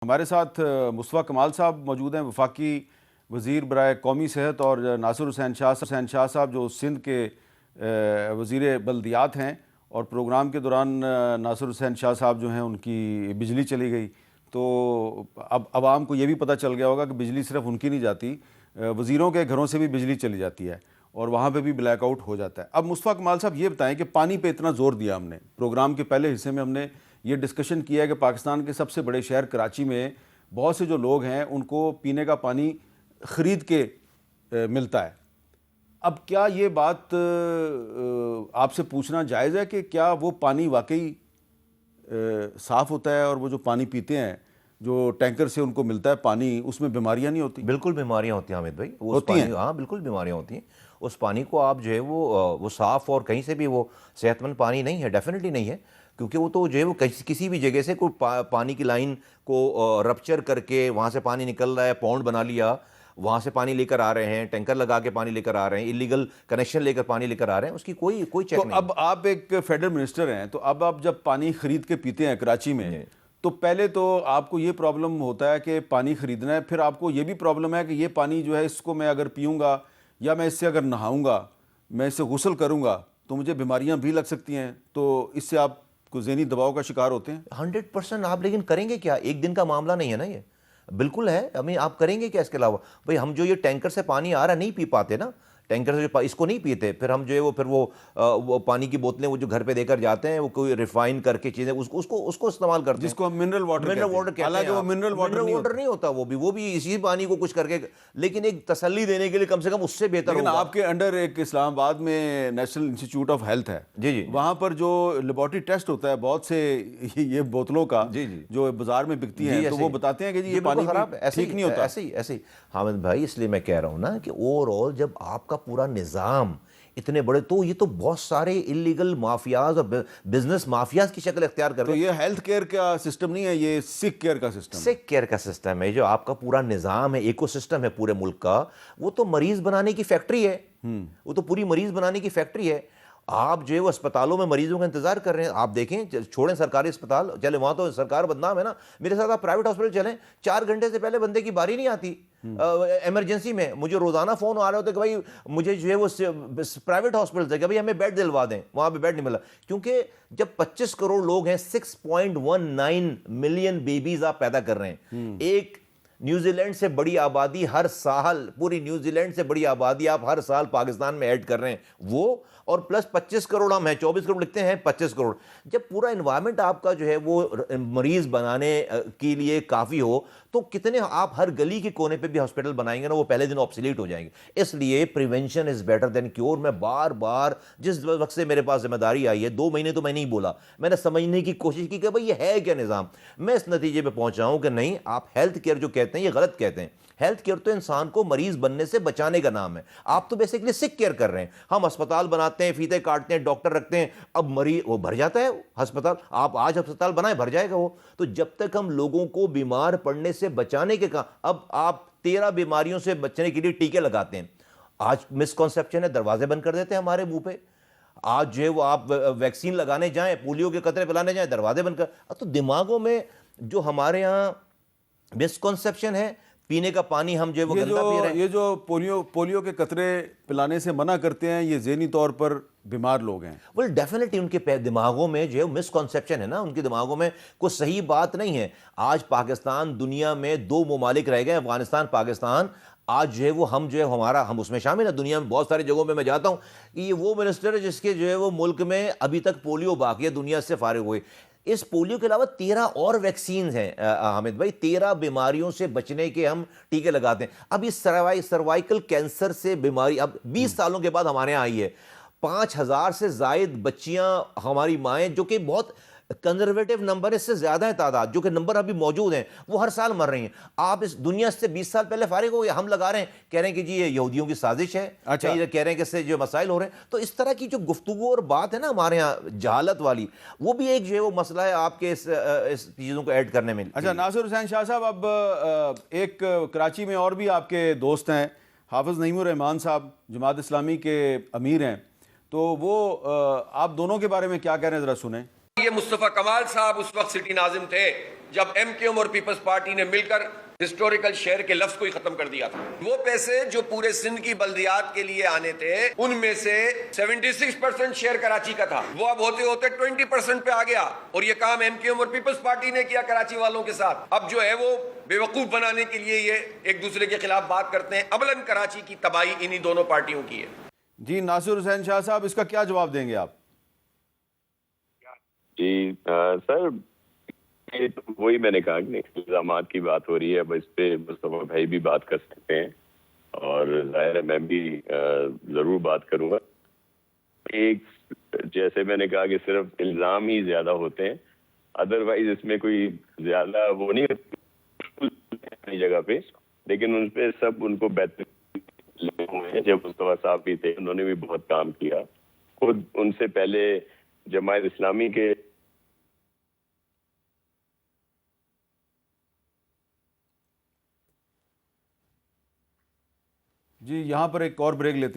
हमारे साथ मुस्तफ़ा कमाल साहब मौजूद हैं, वफाकी वज़ीर बराए कौमी सेहत, और नासिर हुसैन शाह साहब जो सिंध के वज़ीर बल्दियात हैं। और प्रोग्राम के दौरान नासिर हुसैन शाह साहब जो हैं उनकी बिजली चली गई, तो अब आवाम को ये भी पता चल गया होगा कि बिजली सिर्फ उनकी नहीं जाती, वज़ीरों के घरों से भी बिजली चली जाती है और वहाँ पे भी ब्लैकआउट हो जाता है। अब मुस्तफ़ा कमाल साहब ये बताएं कि पानी पे इतना ज़ोर दिया हमने, प्रोग्राम के पहले हिस्से में हमने ये डिस्कशन किया है कि पाकिस्तान के सबसे बड़े शहर कराची में बहुत से जो लोग हैं उनको पीने का पानी ख़रीद के मिलता है। अब क्या ये बात आपसे पूछना जायज़ है कि क्या वो पानी वाकई साफ़ होता है, और वो जो पानी पीते हैं जो टैंकर से उनको मिलता है पानी, उसमें बीमारियां नहीं होती? बिल्कुल बीमारियां होती हैं हामिद भाई, वो होती हैं। हाँ बिल्कुल बीमारियां होती हैं। उस पानी को आप जो है वो साफ़ और कहीं से भी वो सेहतमंद पानी नहीं है, डेफिनेटली नहीं है, क्योंकि वो तो जो है वो किसी भी जगह से कोई पानी की लाइन को रप्चर करके वहाँ से पानी निकल रहा है, पौंड बना लिया, वहाँ से पानी लेकर आ रहे हैं, टैंकर लगा के पानी लेकर आ रहे हैं, इलीगल कनेक्शन लेकर पानी लेकर आ रहे हैं, उसकी कोई चेक तो नहीं। अब आप एक फेडरल मिनिस्टर हैं, तो अब आप जब पानी खरीद के पीते हैं कराची में, तो पहले तो आपको ये प्रॉब्लम होता है कि पानी ख़रीदना है, फिर आपको ये भी प्रॉब्लम है कि ये पानी जो है इसको मैं अगर पीऊँगा या मैं इससे अगर नहाऊँगा, मैं इससे गुस्ल करूँगा तो मुझे बीमारियाँ भी लग सकती हैं, तो इससे आप को ज़हनी दबाव का शिकार होते हैं। 100% आप लेकिन करेंगे क्या? एक दिन का मामला नहीं है ना ये, बिल्कुल है। हमें आप करेंगे क्या इसके अलावा? भाई हम जो ये टैंकर से पानी आ रहा नहीं पी पाते ना, टैंकर से जो इसको नहीं पीते, फिर हम जो है वो पानी की बोतलें वो जो घर पे देकर जाते हैं, वो कोई रिफाइन करके चीज़ें उसको इस्तेमाल करते हैं, जिसको हम मिनरल वाटर कहते हैं। हालांकि वो मिनरल वाटर नहीं होता, वो भी इसी पानी को कुछ करके, लेकिन एक तसल्ली देने के लिए कम से कम उससे बेहतर लेकिन होगा। आपके अंडर एक इस्लामाबाद में नेशनल इंस्टीट्यूट ऑफ हेल्थ है, जी जी, वहाँ पर जो लेबॉर्टरी टेस्ट होता है बहुत से ये बोतलों का, जी जी, जो बाजार में बिकती हैं, तो वो बताते हैं कि जी ये पानी खराब है, ठीक नहीं होता। ऐसे ही हामिद भाई, इसलिए मैं कह रहा हूँ ना कि ओवरऑल जब आपका पूरा निज़ाम इतने बड़े, तो ये तो बहुत सारे इलीगल माफियाज और बिजनेस माफियाज की शक्ल इख्तियार कर तो रहे हैं। ये हेल्थ केयर का सिस्टम नहीं है, ये सिक केयर का सिस्टम है। सिक केयर का सिस्टम है, जो आपका पूरा निज़ाम है, इकोसिस्टम है पूरे मुल्क का, वो तो मरीज बनाने की फैक्ट्री है। वो तो पूरी मरीज बनाने की फैक्ट्री है। आप जो है वो अस्पतालों में मरीजों का इंतजार कर रहे हैं। आप देखें, छोड़ें सरकारी अस्पताल, चले वहाँ तो सरकार बदनाम है ना, मेरे साथ आप प्राइवेट हॉस्पिटल चलें, 4 घंटे से पहले बंदे की बारी नहीं आती। इमरजेंसी में मुझे रोजाना फोन आ रहे होते कि भाई मुझे जो है वो प्राइवेट हॉस्पिटल से कि भाई हमें बेड दिलवा दें, वहाँ पे बेड नहीं मिला। क्योंकि जब 25 करोड़ लोग हैं, 6.19 मिलियन बेबीज आप पैदा कर रहे हैं, एक न्यूजीलैंड से बड़ी आबादी हर साल, पूरी न्यूजीलैंड से बड़ी आबादी आप हर साल पाकिस्तान में ऐड कर रहे हैं, वो और प्लस 25 करोड़ हम हैं, 24 करोड़ लिखते हैं, 25 करोड़। जब पूरा एनवायरनमेंट आपका जो है वो मरीज बनाने के लिए काफ़ी हो, तो कितने आप हर गली के कोने पे भी हॉस्पिटल बनाएंगे ना, वो पहले दिन ऑब्सोलीट हो जाएंगे। इसलिए prevention is better than cure. मैं बार बार जिस वक्त से मेरे पास जिम्मेदारी आई है, 2 महीने तो मैं नहीं बोला, मैंने समझने की कोशिश की कि भाई ये है क्या निज़ाम। मैं इस नतीजे पर पहुंचा हूं कि नहीं, आप हेल्थ केयर जो कहते हैं ये गलत कहते हैं। हेल्थ केयर तो इंसान को मरीज बनने से बचाने का नाम है। आप तो बेसिकली सिक केयर कर रहे हैं। हम अस्पताल बनाते हैं, फीते काटते हैं, डॉक्टर रखते हैं, अब मरीज वो भर जाता है अस्पताल। आप आज अस्पताल बनाए, भर जाएगा वो। तो जब तक हम लोगों को बीमार पड़ने से बचाने के काम, अब आप 13 बीमारियों से बचने के लिए टीके लगाते हैं। आज मिसकॉन्सेप्शन है, दरवाजे बंद कर देते हैं हमारे मुंह पे। आज जो है वो आप वैक्सीन लगाने जाएं, पोलियो के कतरे पिलाने जाएं, दरवाजे बंद कर। तो दिमागों में जो हमारे यहाँ मिसकॉन्सेप्शन है, पीने का पानी हम जो है वो गंदा पी रहे हैं। ये जो पोलियो के कतरे पिलाने से मना करते हैं, ये ज़हनी तौर पर बीमार लोग हैं। वेल डेफिनेटली उनके दिमागों में जो है मिसकॉन्सेप्शन है ना, उनके दिमागों में कोई सही बात नहीं है। आज पाकिस्तान दुनिया में 2 ममालिक रह गए, अफगानिस्तान पाकिस्तान। आज जो है वो हम जो है हमारा, हम उसमें शामिल है। दुनिया में बहुत सारी जगहों पे मैं जाता हूँ कि ये वो मिनिस्टर है जिसके जो है वो मुल्क में अभी तक पोलियो बाकी है, दुनिया से फारिग हुए। इस पोलियो के अलावा 13 और वैक्सीन हैं हामिद भाई, 13 बीमारियों से बचने के हम टीके लगाते हैं। अब इस सर्वाइकल कैंसर से बीमारी अब 20 सालों के बाद हमारे यहाँ आई है। 5000 से जायद बच्चियां हमारी माएँ, जो कि बहुत कंजर्वेटिव नंबर, इससे ज्यादा है तादाद, जो कि नंबर अभी मौजूद हैं, वो हर साल मर रही हैं। आप इस दुनिया से 20 साल पहले फारिग हो गए, हम लगा रहे हैं, कह रहे हैं कि जी ये यहूदियों की साजिश है। अच्छा, कह रहे हैं कि इससे जो मसाइल हो रहे हैं। तो इस तरह की जो गुफ्तगू और बात है ना हमारे यहाँ जहालत वाली, वो भी एक जो है वो मसला है आपके इस चीज़ों को ऐड करने में। अच्छा नासिर हुसैन शाह साहब, अब एक कराची में और भी आपके दोस्त हैं, हाफिज़ नईमुर रहमान साहब, जमात इस्लामी के अमीर हैं, तो वो आप दोनों के बारे में क्या कह रहे हैं, ज़रा सुने। ये मुस्तफ़ा कमाल साहब उस वक्त सिटी नाजिम थे, जब एमक्यूएम और पीपल्स पार्टी ने मिलकर हिस्टोरिकल शेयर के लफ्ज को ही खत्म कर दिया था। वो पैसे जो पूरे सिंध की बल्दियात के लिए आने थे, उनमें से 76% शेयर कराची का था, वो अब होते होते 20% पे आ गया। और ये काम एमक्यूएम और पीपल्स पार्टी ने किया कराची वालों के साथ। अब जो है वो बेवकूफ बनाने के लिए ये एक दूसरे के खिलाफ बात करते हैं। अबलन कराची की तबाही इन्हीं दोनों पार्टियों की है। जी नासिर हुसैन शाह साहब, इसका क्या जवाब देंगे आप? जी सर, ये तो वही मैंने कहा कि इल्जाम की बात हो रही है। अब इस पे मुस्तफा भाई भी बात कर सकते हैं और जाहिर है मैं भी जरूर बात करूंगा। एक, जैसे मैंने कहा कि सिर्फ इल्जाम ही ज्यादा होते हैं, अदरवाइज इसमें कोई ज्यादा वो नहीं अपनी जगह पे, लेकिन उन पे सब उनको बेहतर लगे हुए हैं। जब मुस्तफा साहब भी थे, उन्होंने भी बहुत काम किया। खुद उनसे पहले जमात इस्लामी के जी यहाँ पर एक और ब्रेक लेते हैं।